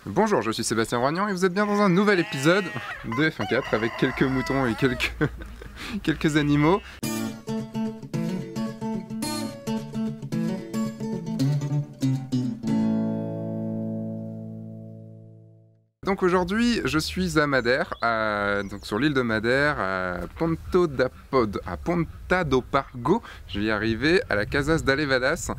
Bonjour, je suis Sébastien Roignan et vous êtes bien dans un nouvel épisode de F1 4 avec quelques moutons et quelques animaux. Donc aujourd'hui, je suis à Madère, donc sur l'île de Madère, à Ponta do Pargo. Je vais y arriver, à la Casas d'Alevadas.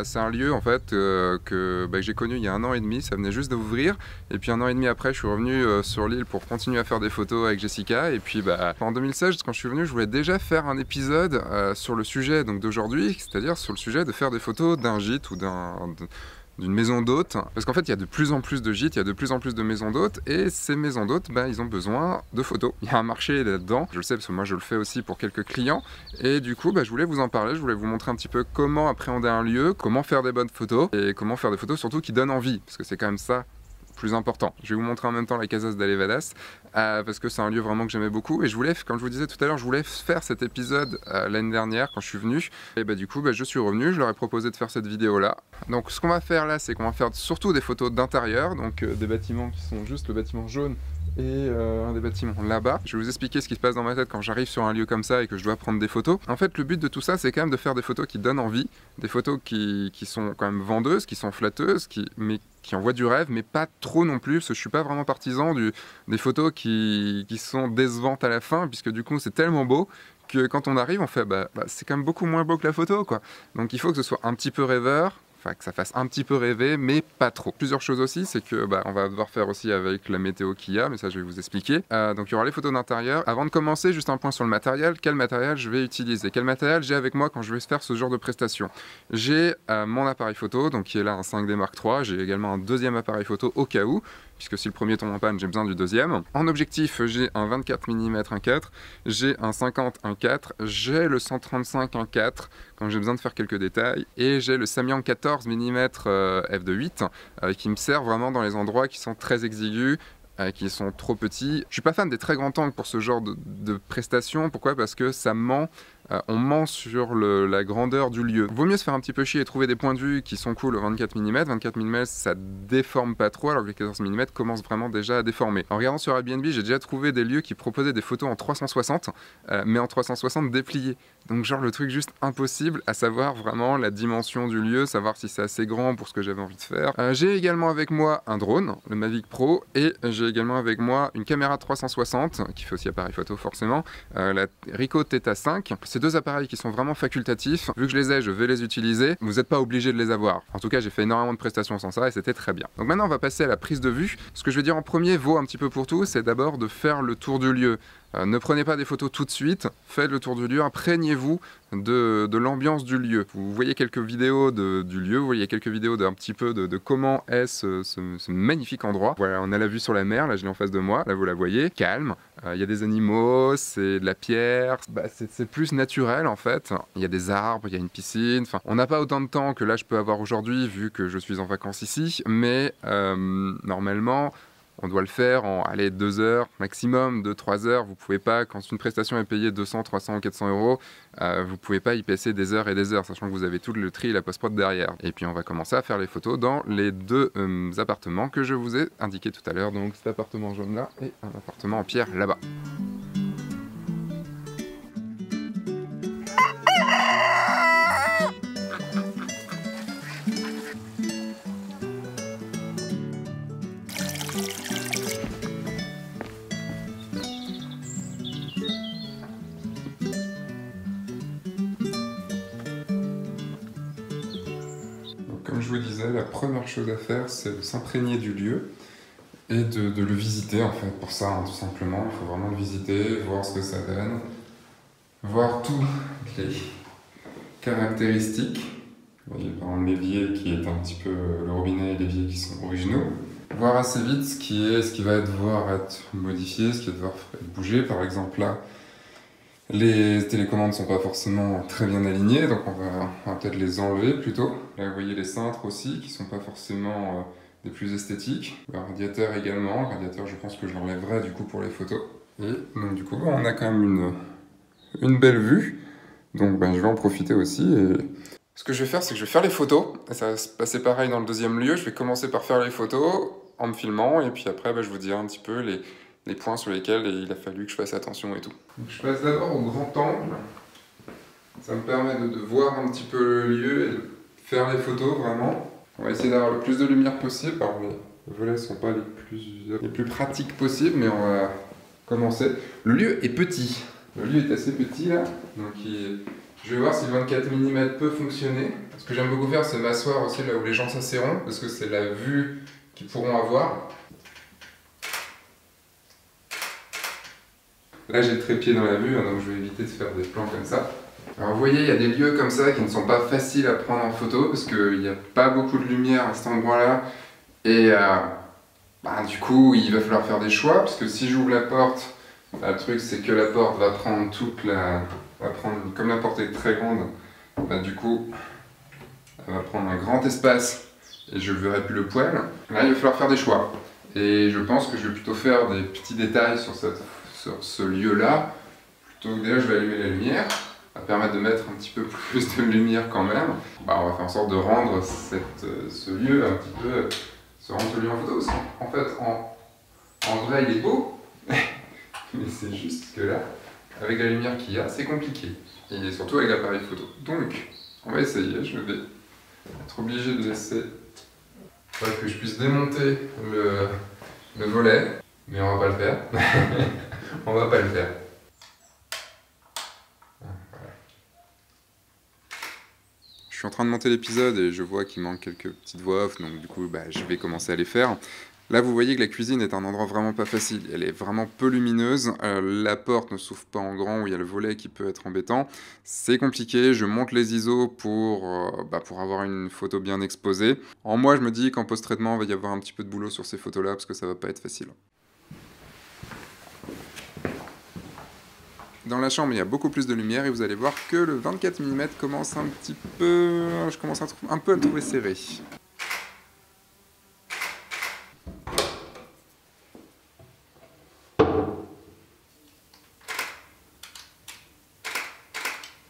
C'est un lieu en fait que j'ai connu il y a 1 an et demi, ça venait juste d'ouvrir. Et puis 1 an et demi après, je suis revenu sur l'île pour continuer à faire des photos avec Jessica. Et puis en 2016, quand je suis venu, je voulais déjà faire un épisode sur le sujet d'aujourd'hui, c'est-à-dire sur le sujet de faire des photos d'un gîte ou d'une maison d'hôte, parce qu'en fait il y a de plus en plus de gîtes, il y a de plus en plus de maisons d'hôtes, et ces maisons d'hôtes, ils ont besoin de photos. Il y a un marché là-dedans, je le sais parce que moi je le fais aussi pour quelques clients, et du coup je voulais vous en parler, je voulais vous montrer un petit peu comment appréhender un lieu, comment faire des bonnes photos, et comment faire des photos surtout qui donnent envie, parce que c'est quand même ça plus important. Je vais vous montrer en même temps la Casas d'Alevadas parce que c'est un lieu vraiment que j'aimais beaucoup et je voulais, comme je vous disais tout à l'heure, je voulais faire cet épisode l'année dernière quand je suis venu et du coup je suis revenu, je leur ai proposé de faire cette vidéo là. Donc ce qu'on va faire là, c'est qu'on va faire surtout des photos d'intérieur, donc des bâtiments qui sont juste le bâtiment jaune et un des bâtiments là-bas. Je vais vous expliquer ce qui se passe dans ma tête quand j'arrive sur un lieu comme ça et que je dois prendre des photos. En fait, le but de tout ça, c'est quand même de faire des photos qui donnent envie, des photos qui sont quand même vendeuses, qui sont flatteuses, mais qui envoient du rêve, mais pas trop non plus, parce que je suis pas vraiment partisan des photos qui sont décevantes à la fin, puisque du coup c'est tellement beau que quand on arrive, on fait c'est quand même beaucoup moins beau que la photo, quoi. Donc il faut que ce soit un petit peu rêveur, enfin que ça fasse un petit peu rêver, mais pas trop. Plusieurs choses aussi, c'est que on va devoir faire aussi avec la météo qu'il y a, mais ça je vais vous expliquer. Donc il y aura les photos d'intérieur. Avant de commencer, juste un point sur le matériel. Quel matériel je vais utiliser? Quel matériel j'ai avec moi quand je vais faire ce genre de prestation? J'ai mon appareil photo, donc qui est là un 5D Mark III. J'ai également un deuxième appareil photo au cas où, puisque si le premier tombe en panne, j'ai besoin du deuxième. En objectif, j'ai un 24 mm 1.4, j'ai un 50 1.4, j'ai le 135 1.4 quand j'ai besoin de faire quelques détails, et j'ai le Samyang 14 mm f2.8 qui me sert vraiment dans les endroits qui sont très exigus, qui sont trop petits. Je suis pas fan des très grands angles pour ce genre de prestations. Pourquoi? Parce que ça ment. On ment sur la grandeur du lieu. Vaut mieux se faire un petit peu chier et trouver des points de vue qui sont cool au 24 mm. 24 mm, ça déforme pas trop, alors que les 14 mm commencent vraiment déjà à déformer. En regardant sur Airbnb, j'ai déjà trouvé des lieux qui proposaient des photos en 360, mais en 360 dépliées. Donc genre le truc juste impossible, à savoir vraiment la dimension du lieu, savoir si c'est assez grand pour ce que j'avais envie de faire. J'ai également avec moi un drone, le Mavic Pro, et j'ai également avec moi une caméra 360, qui fait aussi appareil photo forcément, la Ricoh Theta 5. Ces deux appareils qui sont vraiment facultatifs, vu que je les ai, je vais les utiliser. Vous n'êtes pas obligé de les avoir. En tout cas, j'ai fait énormément de prestations sans ça et c'était très bien. Donc maintenant, on va passer à la prise de vue. Ce que je vais dire en premier vaut un petit peu pour tout, c'est d'abord de faire le tour du lieu. Ne prenez pas des photos tout de suite, faites le tour du lieu, imprégnez-vous de l'ambiance du lieu. Vous voyez quelques vidéos du lieu, vous voyez quelques vidéos d'un petit peu de comment est ce magnifique endroit. Voilà, on a la vue sur la mer, là je l'ai en face de moi, là vous la voyez, calme. Il y a des animaux, c'est de la pierre, c'est plus naturel en fait. Il y a des arbres, il y a une piscine, enfin, on n'a pas autant de temps que là je peux avoir aujourd'hui vu que je suis en vacances ici, mais normalement, on doit le faire en 2 heures maximum, 2-3 heures. Vous pouvez pas, quand une prestation est payée 200, 300 ou 400 euros, vous pouvez pas y passer des heures et des heures, sachant que vous avez tout le tri et la post-prod derrière. Et puis on va commencer à faire les photos dans les deux appartements que je vous ai indiqués tout à l'heure. Donc cet appartement jaune là et un appartement en pierre là-bas. Comme je vous disais, la première chose à faire, c'est de s'imprégner du lieu et de le visiter, en fait, pour ça, tout simplement. Il faut vraiment le visiter, voir ce que ça donne, voir toutes les caractéristiques. Vous voyez, par exemple, l'évier qui est un petit peu le robinet et l'évier qui sont originaux. Voir assez vite ce qui va devoir être modifié, ce qui va devoir être bougé. Par exemple, là, les télécommandes ne sont pas forcément très bien alignées, donc on va peut-être les enlever plutôt. Là, vous voyez les cintres aussi, qui ne sont pas forcément des plus esthétiques. Le radiateur également. Le radiateur, je pense que je l'enlèverai du coup pour les photos. Et donc du coup, on a quand même une belle vue. Donc je vais en profiter aussi. Et ce que je vais faire, c'est que je vais faire les photos. Et ça va se passer pareil dans le deuxième lieu. Je vais commencer par faire les photos. en me filmant, et puis après je vous dirai un petit peu les points sur lesquels il a fallu que je fasse attention et tout. Donc, je passe d'abord au grand angle, ça me permet de voir un petit peu le lieu et de faire les photos vraiment. On va essayer d'avoir le plus de lumière possible. Alors les volets ne sont pas les plus pratiques possibles, mais on va commencer. Le lieu est petit, le lieu est assez petit là, donc je vais voir si le 24 mm peut fonctionner. Ce que j'aime beaucoup faire, c'est m'asseoir aussi là où les gens s'asserront, parce que c'est la vue qu'ils pourront avoir. Là j'ai le trépied dans la vue, hein, donc je vais éviter de faire des plans comme ça. Alors vous voyez, il y a des lieux comme ça qui ne sont pas faciles à prendre en photo, parce qu'il n'y a pas beaucoup de lumière à cet endroit-là. Et du coup, il va falloir faire des choix, parce que si j'ouvre la porte, le truc c'est que la porte va prendre comme la porte est très grande, du coup, elle va prendre un grand espace et je ne verrai plus le poêle. Là, il va falloir faire des choix. Et je pense que je vais plutôt faire des petits détails sur ce lieu-là. Plutôt que déjà, je vais allumer la lumière. Ça va permettre de mettre un petit peu plus de lumière quand même. On va faire en sorte de rendre ce lieu un petit peu... se rendre ce lieu en photo. Parce qu'en fait, en vrai, il est beau. Mais c'est juste que là, avec la lumière qu'il y a, c'est compliqué. Et surtout avec l'appareil photo. Donc, on va essayer. Je vais être obligé de laisser... Il faudrait que je puisse démonter le volet. Mais on va pas le faire. On va pas le faire. Je suis en train de monter l'épisode et je vois qu'il manque quelques petites voix off, donc du coup je vais commencer à les faire. Là vous voyez que la cuisine est un endroit vraiment pas facile, elle est vraiment peu lumineuse, la porte ne s'ouvre pas en grand où il y a le volet qui peut être embêtant. C'est compliqué, je monte les ISO pour avoir une photo bien exposée. En moi je me dis qu'en post-traitement il va y avoir un petit peu de boulot sur ces photos là parce que ça va pas être facile. Dans la chambre, il y a beaucoup plus de lumière et vous allez voir que le 24 mm commence un petit peu... Je commence un peu à le trouver serré.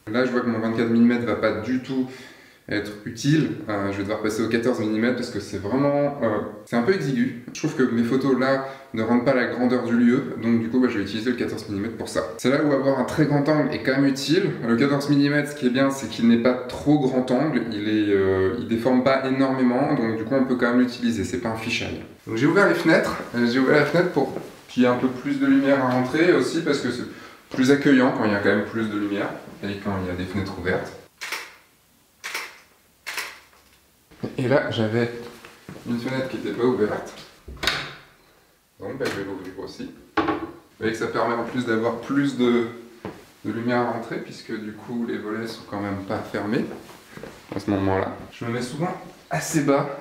Là, je vois que mon 24 mm va pas du tout être utile. Je vais devoir passer au 14 mm parce que c'est vraiment... c'est un peu exigu. Je trouve que mes photos là ne rendent pas la grandeur du lieu, donc du coup je vais utiliser le 14 mm pour ça. C'est là où avoir un très grand angle est quand même utile. Le 14 mm, ce qui est bien, c'est qu'il n'est pas trop grand angle, il déforme pas énormément, donc du coup on peut quand même l'utiliser, c'est pas un fisheye. Donc j'ai ouvert les fenêtres, pour qu'il y ait un peu plus de lumière à rentrer aussi, parce que c'est plus accueillant quand il y a quand même plus de lumière, et quand il y a des fenêtres ouvertes. Et là, j'avais une fenêtre qui n'était pas ouverte. Donc je vais l'ouvrir aussi. Vous voyez que ça permet en plus d'avoir plus de lumière à rentrer, puisque du coup les volets sont quand même pas fermés à ce moment-là. Je me mets souvent assez bas.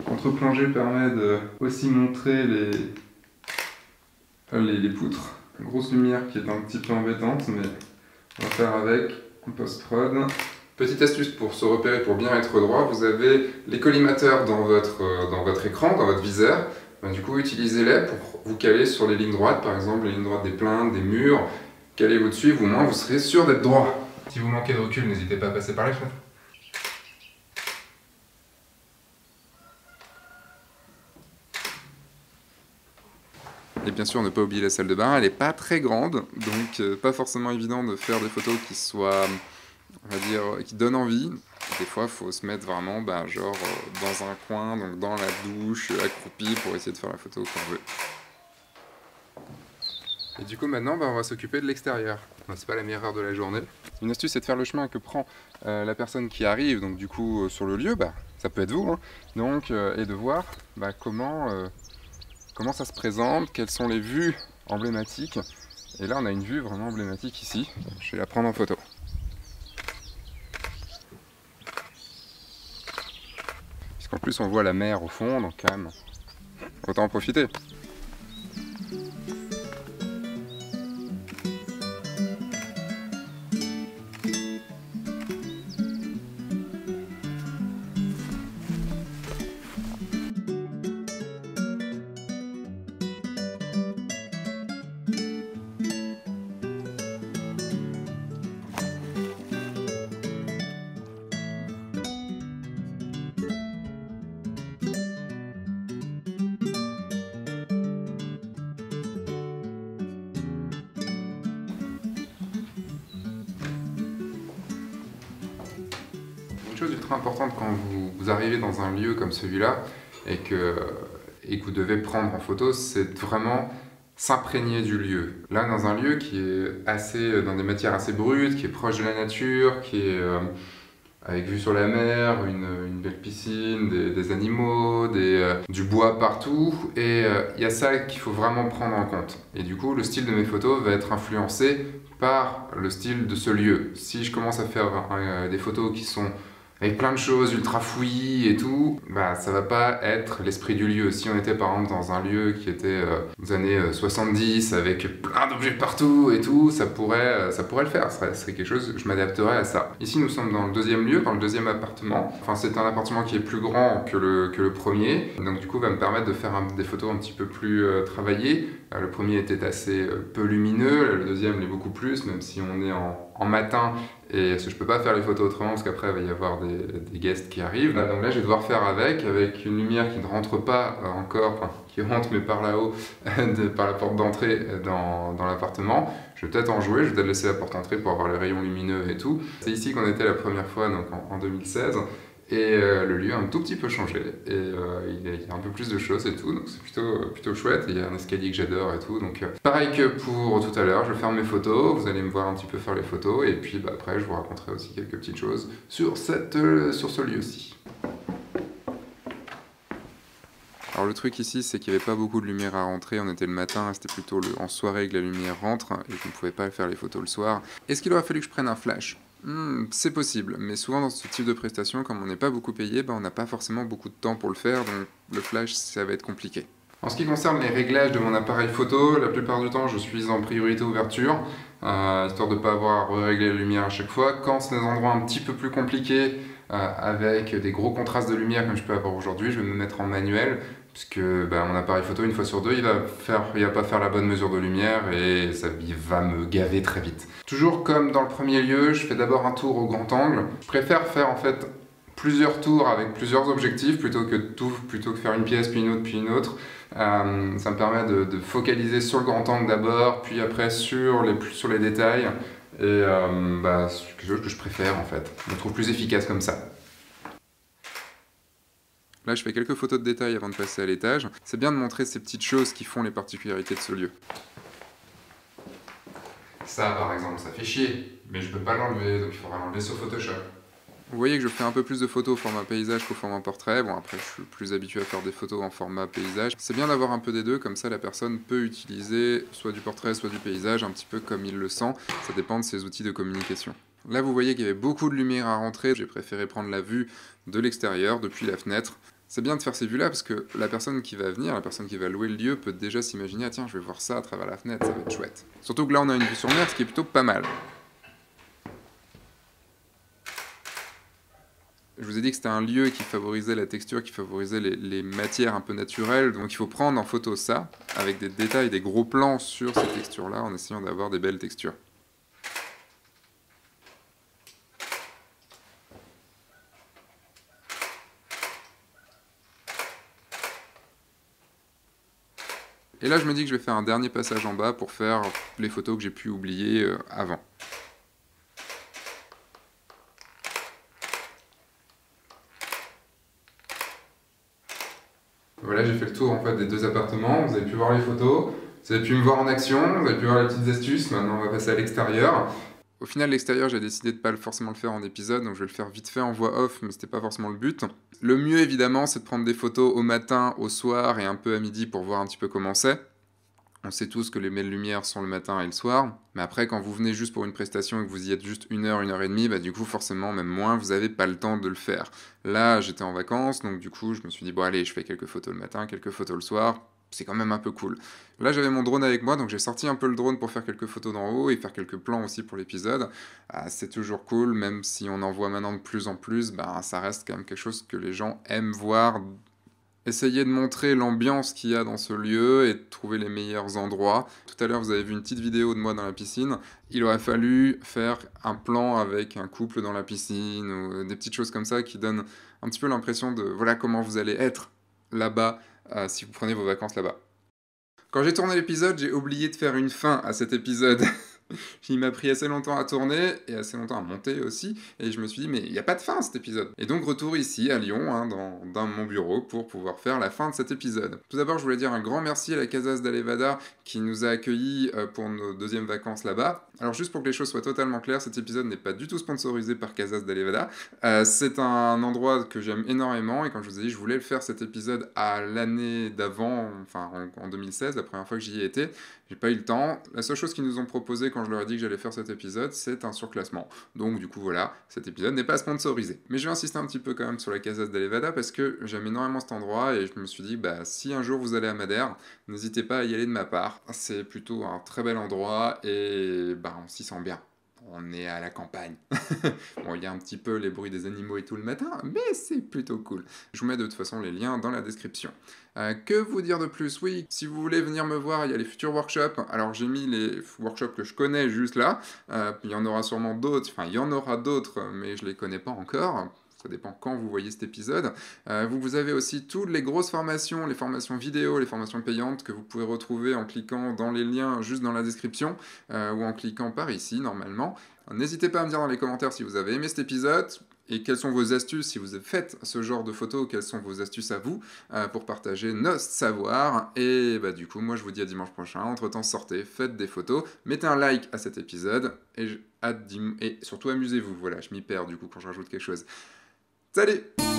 Contre-plongée permet de aussi montrer les poutres. Une grosse lumière qui est un petit peu embêtante, mais on va faire avec en post-prod. Petite astuce pour se repérer, pour bien être droit, vous avez les collimateurs dans votre écran, dans votre viseur. Du coup, utilisez-les pour vous caler sur les lignes droites, par exemple les lignes droites des plaintes, des murs. Calez-vous dessus, au moins vous serez sûr d'être droit. Si vous manquez de recul, n'hésitez pas à passer par les fenêtres. Et bien sûr, ne pas oublier la salle de bain, elle n'est pas très grande, donc pas forcément évident de faire des photos qui soient, on va dire, qui donnent envie. Des fois, il faut se mettre vraiment, dans un coin, donc dans la douche, accroupi, pour essayer de faire la photo qu'on veut. Et du coup, maintenant, on va s'occuper de l'extérieur. C'est pas la meilleure heure de la journée. Une astuce, c'est de faire le chemin que prend la personne qui arrive, donc du coup, sur le lieu, ça peut être vous, hein, donc, et de voir comment ça se présente, quelles sont les vues emblématiques. Et là, on a une vue vraiment emblématique ici. Je vais la prendre en photo. Puisqu'en plus, on voit la mer au fond, donc quand même, autant en profiter. chose ultra importante quand vous arrivez dans un lieu comme celui-là et que vous devez prendre en photo, c'est vraiment s'imprégner du lieu. Là, dans un lieu qui est dans des matières assez brutes, qui est proche de la nature, qui est avec vue sur la mer, une belle piscine, des animaux, du bois partout. Et il y a ça qu'il faut vraiment prendre en compte. Et du coup, le style de mes photos va être influencé par le style de ce lieu. Si je commence à faire des photos qui sont avec plein de choses ultra fouillis et tout, bah ça va pas être l'esprit du lieu. Si on était par exemple dans un lieu qui était aux années 70 avec plein d'objets partout et tout, ça pourrait le faire. Ça serait quelque chose, je m'adapterais à ça. Ici nous sommes dans le deuxième lieu, dans le deuxième appartement. Enfin c'est un appartement qui est plus grand que le premier, donc du coup va me permettre de faire des photos un petit peu plus travaillées. Le premier était assez peu lumineux, le deuxième l'est beaucoup plus, même si on est en matin. Et je peux pas faire les photos autrement parce qu'après il va y avoir des guests qui arrivent. Donc là je vais devoir faire avec une lumière qui ne rentre pas encore, enfin qui rentre mais par là-haut, par la porte d'entrée dans l'appartement. Je vais peut-être en jouer, je vais peut-être laisser la porte d'entrée pour avoir les rayons lumineux et tout. C'est ici qu'on était la première fois, donc en 2016. Et le lieu a un tout petit peu changé, et il y a un peu plus de choses et tout, donc c'est plutôt chouette, et il y a un escalier que j'adore et tout, donc pareil que pour tout à l'heure, je vais faire mes photos, vous allez me voir un petit peu faire les photos, et puis après je vous raconterai aussi quelques petites choses sur ce lieu-ci. Alors le truc ici, c'est qu'il n'y avait pas beaucoup de lumière à rentrer, on était le matin, c'était plutôt en soirée que la lumière rentre, et je ne pouvais pas faire les photos le soir. Est-ce qu'il aurait fallu que je prenne un flash ? C'est possible, mais souvent dans ce type de prestation, comme on n'est pas beaucoup payé, on n'a pas forcément beaucoup de temps pour le faire, donc le flash, ça va être compliqué. En ce qui concerne les réglages de mon appareil photo, la plupart du temps, je suis en priorité ouverture, histoire de ne pas avoir à régler la lumière à chaque fois. Quand c'est des endroits un petit peu plus compliqués, avec des gros contrastes de lumière comme je peux avoir aujourd'hui, je vais me mettre en manuel, puisque mon appareil photo, une fois sur deux, il va pas faire la bonne mesure de lumière et il va me gaver très vite. Toujours comme dans le premier lieu, je fais d'abord un tour au grand angle. Je préfère faire en fait plusieurs tours avec plusieurs objectifs plutôt que faire une pièce puis une autre. Ça me permet de focaliser sur le grand angle d'abord, puis après sur les détails. Et c'est quelque chose que je préfère en fait. Je me trouve plus efficace comme ça. Là, je fais quelques photos de détails avant de passer à l'étage. C'est bien de montrer ces petites choses qui font les particularités de ce lieu. Ça, par exemple, ça fait chier, mais je peux pas l'enlever, donc il faudra l'enlever sur Photoshop. Vous voyez que je fais un peu plus de photos au format paysage qu'au format portrait. Bon, après, je suis plus habitué à faire des photos en format paysage. C'est bien d'avoir un peu des deux, comme ça la personne peut utiliser soit du portrait, soit du paysage, un petit peu comme il le sent. Ça dépend de ses outils de communication. Là, vous voyez qu'il y avait beaucoup de lumière à rentrer. J'ai préféré prendre la vue de l'extérieur, depuis la fenêtre. C'est bien de faire ces vues-là parce que la personne qui va venir, la personne qui va louer le lieu peut déjà s'imaginer « Ah tiens, je vais voir ça à travers la fenêtre, ça va être chouette ». Surtout que là, on a une vue sur mer, ce qui est plutôt pas mal. Je vous ai dit que c'était un lieu qui favorisait la texture, qui favorisait les matières un peu naturelles. Donc il faut prendre en photo ça, avec des détails, des gros plans sur ces textures-là, en essayant d'avoir des belles textures. Et là, je me dis que je vais faire un dernier passage en bas pour faire les photos que j'ai pu oublier avant. Voilà, j'ai fait le tour en fait des deux appartements. Vous avez pu voir les photos, vous avez pu me voir en action, vous avez pu voir les petites astuces. Maintenant, on va passer à l'extérieur. Au final, l'extérieur, j'ai décidé de pas forcément le faire en épisode, donc je vais le faire vite fait en voix off, mais c'était pas forcément le but. Le mieux, évidemment, c'est de prendre des photos au matin, au soir et un peu à midi pour voir un petit peu comment c'est. On sait tous que les belles lumières sont le matin et le soir, mais après, quand vous venez juste pour une prestation et que vous y êtes juste 1 heure, 1 heure et demie, du coup, forcément, même moins, vous n'avez pas le temps de le faire. Là, j'étais en vacances, donc du coup, je me suis dit, bon, allez, je fais quelques photos le matin, quelques photos le soir, c'est quand même un peu cool. Là, j'avais mon drone avec moi, donc j'ai sorti un peu le drone pour faire quelques photos d'en haut et faire quelques plans aussi pour l'épisode. C'est toujours cool, même si on en voit maintenant de plus en plus, ça reste quand même quelque chose que les gens aiment voir. Essayez de montrer l'ambiance qu'il y a dans ce lieu et de trouver les meilleurs endroits. Tout à l'heure, vous avez vu une petite vidéo de moi dans la piscine. Il aurait fallu faire un plan avec un couple dans la piscine ou des petites choses comme ça qui donnent un petit peu l'impression de voilà comment vous allez être là-bas si vous prenez vos vacances là-bas. Quand j'ai tourné l'épisode, j'ai oublié de faire une fin à cet épisode. Il m'a pris assez longtemps à tourner et assez longtemps à monter aussi, et je me suis dit, mais il n'y a pas de fin cet épisode. Et donc retour ici à Lyon, hein, dans mon bureau, pour pouvoir faire la fin de cet épisode. Tout d'abord, je voulais dire un grand merci à la Casas d'Alevada qui nous a accueillis pour nos deuxièmes vacances là-bas. Alors juste pour que les choses soient totalement claires, cet épisode n'est pas du tout sponsorisé par Casas d'Alevada. C'est un endroit que j'aime énormément, et comme je vous ai dit, je voulais le faire cet épisode à l'année d'avant, enfin en 2016, la première fois que j'y ai été. J'ai pas eu le temps. La seule chose qu'ils nous ont proposé quand je leur ai dit que j'allais faire cet épisode, c'est un surclassement. Donc du coup voilà, cet épisode n'est pas sponsorisé. Mais je vais insister un petit peu quand même sur la Casas d'Alevada parce que j'aime énormément cet endroit et je me suis dit, bah si un jour vous allez à Madère, n'hésitez pas à y aller de ma part. C'est plutôt un très bel endroit et bah on s'y sent bien. On est à la campagne. Bon, il y a un petit peu les bruits des animaux et tout le matin, mais c'est plutôt cool. Je vous mets de toute façon les liens dans la description. Que vous dire de plus? Oui, si vous voulez venir me voir, il y a les futurs workshops. Alors j'ai mis les workshops que je connais juste là. Il y en aura sûrement d'autres, enfin il y en aura d'autres, mais je les connais pas encore. Ça dépend quand vous voyez cet épisode. Vous avez aussi toutes les grosses formations, les formations vidéo, les formations payantes que vous pouvez retrouver en cliquant dans les liens juste dans la description ou en cliquant par ici normalement. N'hésitez pas à me dire dans les commentaires si vous avez aimé cet épisode et quelles sont vos astuces si vous faites ce genre de photos, quelles sont vos astuces à vous pour partager nos savoirs. Et bah du coup, moi je vous dis à dimanche prochain. Entre-temps, sortez, faites des photos, mettez un like à cet épisode et surtout amusez-vous. Voilà, je m'y perds du coup quand je rajoute quelque chose. Salut!